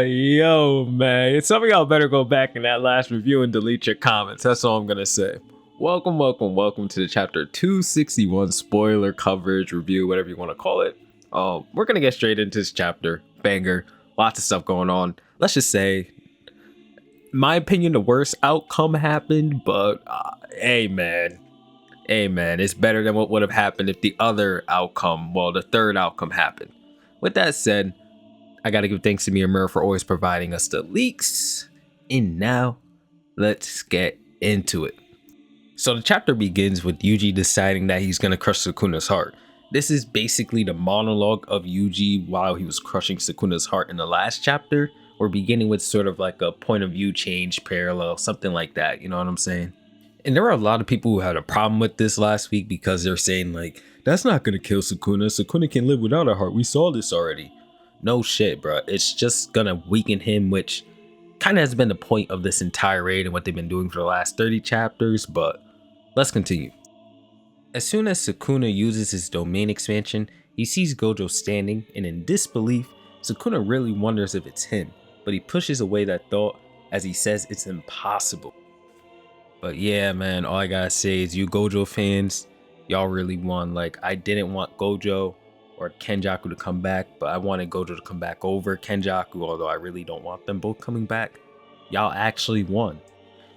Yo, man. Some of y'all better go back in that last review and delete your comments. That's all I'm going to say. Welcome to the chapter 261 spoiler coverage review, whatever you want to call it. We're going to get straight into this chapter. Banger. Lots of stuff going on. Let's just say, in my opinion, the worst outcome happened, but hey, man. It's better than what would have happened if the other outcome, the third outcome happened. With that said, I gotta give thanks to Nier for always providing us the leaks. And now, let's get into it. So the chapter begins with Yuji deciding that he's gonna crush Sukuna's heart. This is basically the monologue of Yuji while he was crushing Sukuna's heart in the last chapter. We're beginning with sort of like a point of view change parallel, something like that, you know what I'm saying? And there were a lot of people who had a problem with this last week because they're saying like, that's not gonna kill Sukuna. Sukuna can live without a heart. We saw this already. No shit, bro. It's just gonna weaken him, which kind of has been the point of this entire raid and what they've been doing for the last 30 chapters, but let's continue. As soon as Sukuna uses his domain expansion, he sees Gojo standing, and in disbelief, Sukuna really wonders if it's him, but he pushes away that thought as he says it's impossible. But yeah, man, all I gotta say is you Gojo fans, y'all really won. Like, I didn't want Gojo or Kenjaku to come back, but I wanted Gojo to come back over Kenjaku, although I really don't want them both coming back. Y'all actually won.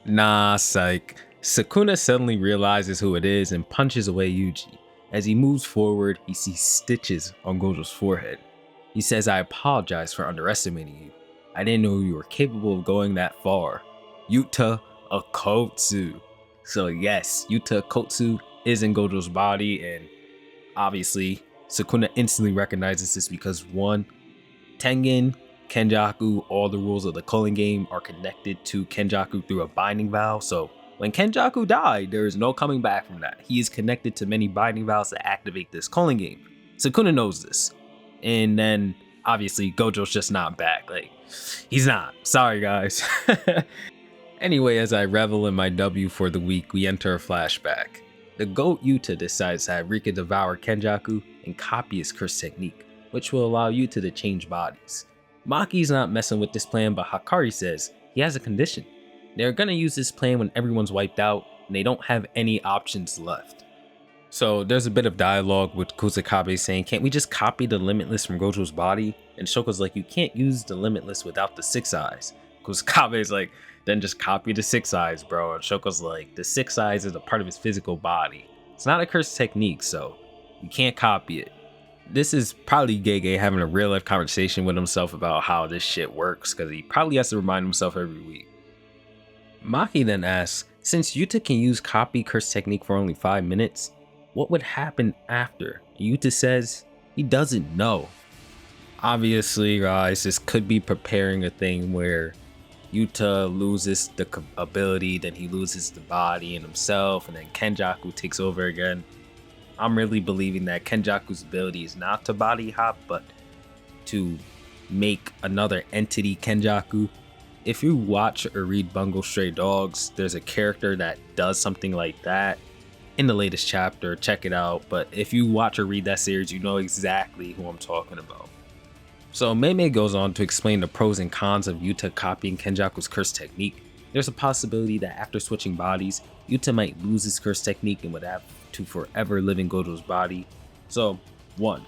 Nah, psych. Sukuna suddenly realizes who it is and punches away Yuji. As he moves forward, he sees stitches on Gojo's forehead. He says, I apologize for underestimating you. I didn't know you were capable of going that far. Yuta Akotsu. So yes, Yuta Akotsu is in Gojo's body, and obviously Sukuna instantly recognizes this because 1, Tengen, Kenjaku, all the rules of the culling game are connected to Kenjaku through a binding vow. So when Kenjaku died, there is no coming back from that. He is connected to many binding vows that activate this culling game. Sukuna knows this. And then obviously Gojo's just not back. Like, he's not. Sorry, guys. Anyway, as I revel in my W for the week, we enter a flashback. The GOAT Yuta decides that Rika devour Kenjaku and copy his curse technique, which will allow Yuta to change bodies. Maki's not messing with this plan, but Hakari says he has a condition. They're gonna use this plan when everyone's wiped out and they don't have any options left. So there's a bit of dialogue with Kusakabe saying, can't we just copy the Limitless from Gojo's body? And Shoko's like, you can't use the Limitless without the 6 eyes. Kusakabe's like, then just copy the 6 eyes, bro. And Shoko's like, the 6 eyes is a part of his physical body. It's not a cursed technique, so you can't copy it. This is probably Gege having a real life conversation with himself about how this shit works, because he probably has to remind himself every week. Maki then asks, since Yuta can use copy curse technique for only 5 minutes, what would happen after? Yuta says he doesn't know. Obviously, guys, this could be preparing a thing where Yuta loses the ability, then he loses the body and himself, and then Kenjaku takes over again. I'm really believing that Kenjaku's ability is not to body hop, but to make another entity Kenjaku. If you watch or read Bungo Stray Dogs, there's a character that does something like that in the latest chapter. Check it out. But if you watch or read that series, you know exactly who I'm talking about. So Mei goes on to explain the pros and cons of Yuta copying Kenjaku's curse technique. There's a possibility that after switching bodies, Yuta might lose his curse technique and would have to forever live in Gojo's body. So 1.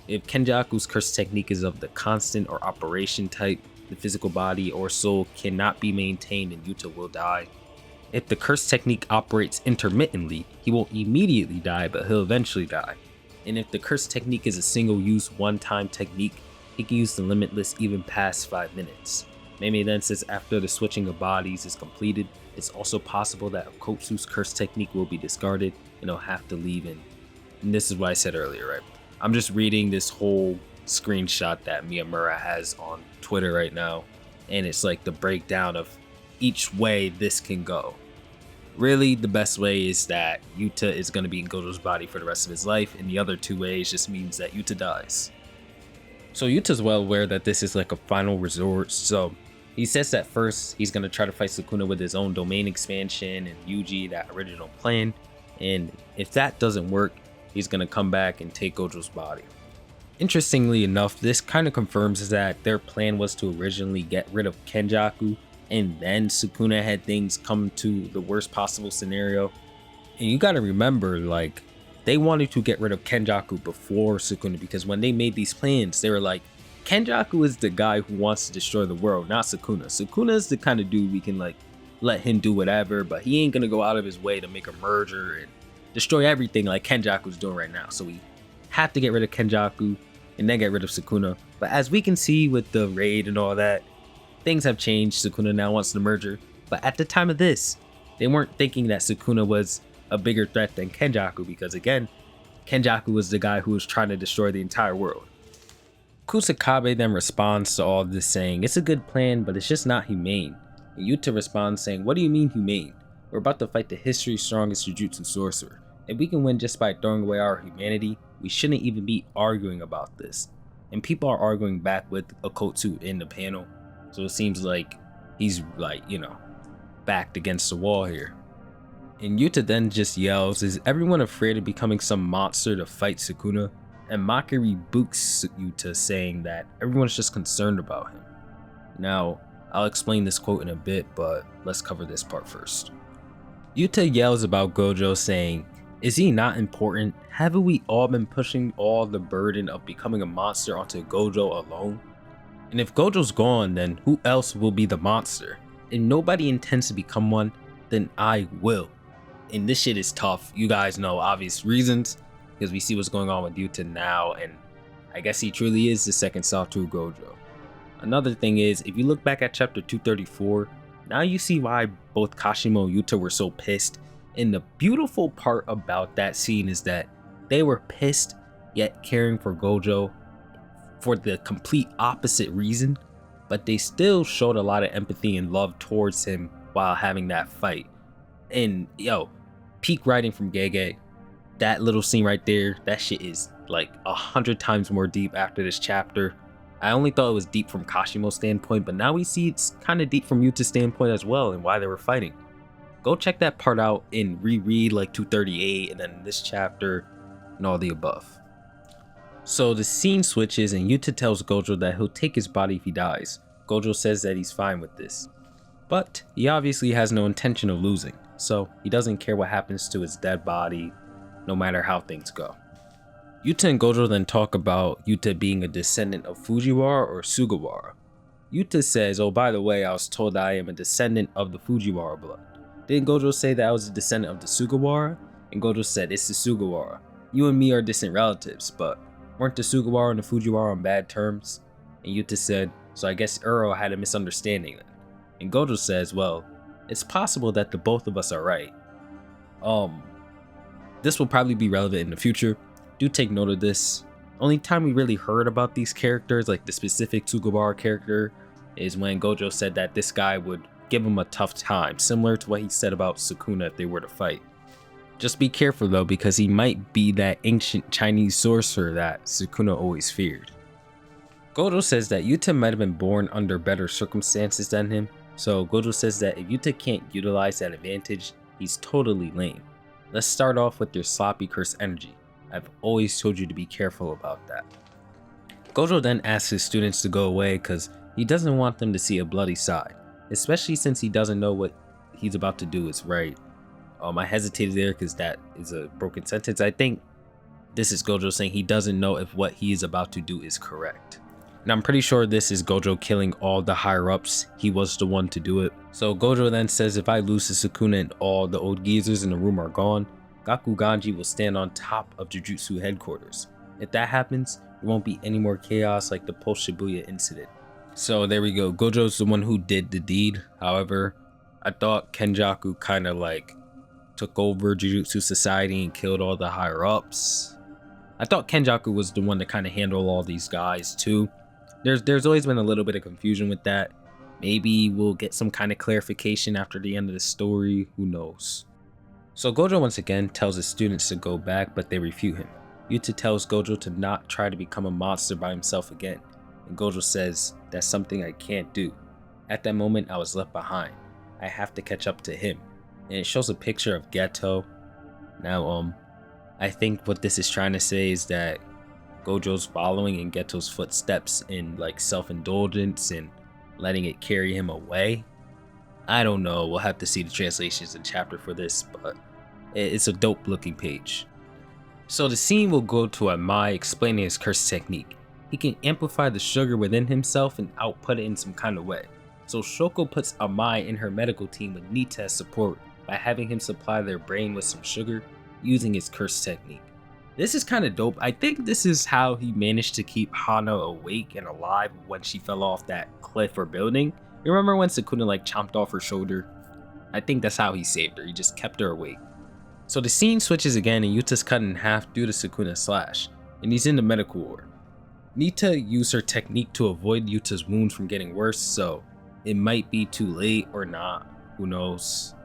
If Kenjaku's curse technique is of the constant or operation type, the physical body or soul cannot be maintained and Yuta will die. If the curse technique operates intermittently, he won't immediately die, but he'll eventually die. And if the curse technique is a single use one-time technique, he can use the Limitless even past 5 minutes. Mei then says after the switching of bodies is completed, it's also possible that Akotsu's curse technique will be discarded and he'll have to leave in. And this is what I said earlier, right? I'm just reading this whole screenshot that Miyamura has on Twitter right now, and it's like the breakdown of each way this can go. Really, the best way is that Yuta is going to be in Gojo's body for the rest of his life, and the other 2 ways just means that Yuta dies. So Yuta's well aware that this is like a final resort, so he says that first he's going to try to fight Sukuna with his own domain expansion and Yuji, that original plan, and if that doesn't work, he's going to come back and take Gojo's body. Interestingly enough, this kind of confirms that their plan was to originally get rid of Kenjaku, and then Sukuna had things come to the worst possible scenario. And you gotta remember, like, they wanted to get rid of Kenjaku before Sukuna, because when they made these plans, they were like, Kenjaku is the guy who wants to destroy the world, not Sukuna. Sukuna is the kind of dude we can like let him do whatever, but he ain't gonna go out of his way to make a merger and destroy everything like Kenjaku's doing right now. So we have to get rid of Kenjaku and then get rid of Sukuna. But as we can see with the raid and all that, things have changed. Sukuna now wants the merger. But at the time of this, they weren't thinking that Sukuna was a bigger threat than Kenjaku, because again, Kenjaku was the guy who was trying to destroy the entire world. Kusakabe then responds to all this saying, it's a good plan, but it's just not humane. And Yuta responds saying, what do you mean humane? We're about to fight the history's strongest Jujutsu sorcerer. If we can win just by throwing away our humanity, we shouldn't even be arguing about this. And people are arguing back with Okotsu in the panel. So it seems like he's like, backed against the wall here. And Yuta then just yells, is everyone afraid of becoming some monster to fight Sukuna? And Maki rebukes Yuta, saying that everyone's just concerned about him. Now, I'll explain this quote in a bit, but let's cover this part first. Yuta yells about Gojo, saying, is he not important? Haven't we all been pushing all the burden of becoming a monster onto Gojo alone? And if Gojo's gone, then who else will be the monster? If nobody intends to become one, then I will. And this shit is tough. You guys know obvious reasons, because we see what's going on with Yuta now, and I guess he truly is the second Satoru Gojo. Another thing is, if you look back at chapter 234, now you see why both Kashimo and Yuta were so pissed. And the beautiful part about that scene is that they were pissed, yet caring for Gojo for the complete opposite reason, but they still showed a lot of empathy and love towards him while having that fight. And peak writing from Gege. That little scene right there, that shit is like 100 times more deep after this chapter. I only thought it was deep from Kashimo's standpoint, but now we see it's kind of deep from Yuta's standpoint as well, and why they were fighting. Go check that part out and reread like 238 and then this chapter and all the above. So the scene switches and Yuta tells Gojo that he'll take his body if he dies. Gojo says that he's fine with this, but he obviously has no intention of losing, so he doesn't care what happens to his dead body, no matter how things go. Yuta and Gojo then talk about Yuta being a descendant of Fujiwara or Sugawara. Yuta says, oh, by the way, I was told that I am a descendant of the Fujiwara blood. Didn't Gojo say that I was a descendant of the Sugawara? And Gojo said, it's the Sugawara. You and me are distant relatives, but weren't the Sugawara and the Fujiwara on bad terms? And Yuta said, so I guess Uro had a misunderstanding then. And Gojo says, well, it's possible that the both of us are right. This will probably be relevant in the future. Do take note of this. Only time we really heard about these characters, like the specific Sugawara character, is when Gojo said that this guy would give him a tough time, similar to what he said about Sukuna if they were to fight. Just be careful though, because he might be that ancient Chinese sorcerer that Sukuna always feared. Gojo says that Yuta might have been born under better circumstances than him, so Gojo says that if Yuta can't utilize that advantage, he's totally lame. Let's start off with your sloppy curse energy. I've always told you to be careful about that. Gojo then asks his students to go away because he doesn't want them to see a bloody side, especially since he doesn't know what he's about to do is right. I hesitated there because that is a broken sentence. I think this is Gojo saying he doesn't know if what he is about to do is correct. And I'm pretty sure this is Gojo killing all the higher ups. He was the one to do it. So Gojo then says if I lose to Sukuna and all the old geezers in the room are gone, Gakuganji will stand on top of Jujutsu headquarters. If that happens, there won't be any more chaos like the post-Shibuya incident. So there we go. Gojo's the one who did the deed. However, I thought Kenjaku kind of like took over Jujutsu Society and killed all the higher ups. I thought Kenjaku was the one to kind of handle all these guys too. There's always been a little bit of confusion with that. Maybe we'll get some kind of clarification after the end of the story. Who knows? So Gojo once again tells his students to go back, but they refute him. Yuta tells Gojo to not try to become a monster by himself again. And Gojo says, that's something I can't do. At that moment, I was left behind. I have to catch up to him. And it shows a picture of Geto. Now, I think what this is trying to say is that Gojo's following in Geto's footsteps in like self-indulgence and letting it carry him away. I don't know, we'll have to see the translations and chapter for this, but it's a dope looking page. So the scene will go to Amai explaining his curse technique. He can amplify the sugar within himself and output it in some kind of way. So Shoko puts Amai in her medical team with Nita as support by having him supply their brain with some sugar using his curse technique. This is kind of dope. I think this is how he managed to keep Hana awake and alive when she fell off that cliff or building. You remember when Sukuna like chomped off her shoulder? I think that's how he saved her. He just kept her awake. So the scene switches again and Yuta's cut in half due to Sukuna's slash, and he's in the medical ward. Nita used her technique to avoid Yuta's wounds from getting worse, so it might be too late or not, who knows.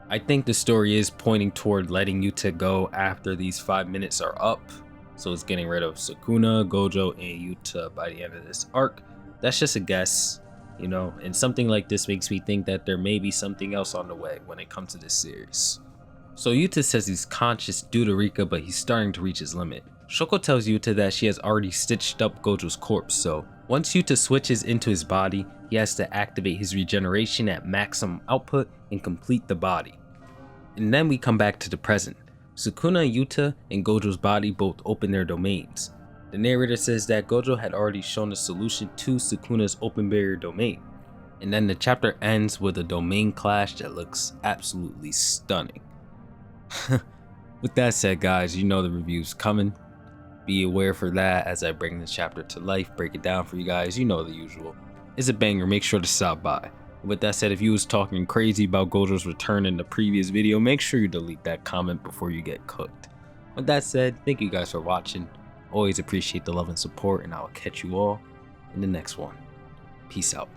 I think the story is pointing toward letting Yuta go after these 5 minutes are up, so it's getting rid of Sukuna, Gojo, and Yuta by the end of this arc. That's just a guess, you know, and something like this makes me think that there may be something else on the way when it comes to this series. So Yuta says he's conscious due to Rika, but he's starting to reach his limit. Shoko tells Yuta that she has already stitched up Gojo's corpse, so once Yuta switches into his body, he has to activate his regeneration at maximum output and complete the body. And then we come back to the present. Sukuna, Yuta, and Gojo's body both open their domains. The narrator says that Gojo had already shown the solution to Sukuna's open barrier domain. And then the chapter ends with a domain clash that looks absolutely stunning. With that said, guys, you know the review's coming. Be aware for that as I bring this chapter to life, break it down for you guys, you know the usual. It's a banger, make sure to stop by. With that said, if you was talking crazy about Gojo's return in the previous video, make sure you delete that comment before you get cooked. With that said, thank you guys for watching. Always appreciate the love and support, and I will catch you all in the next one. Peace out.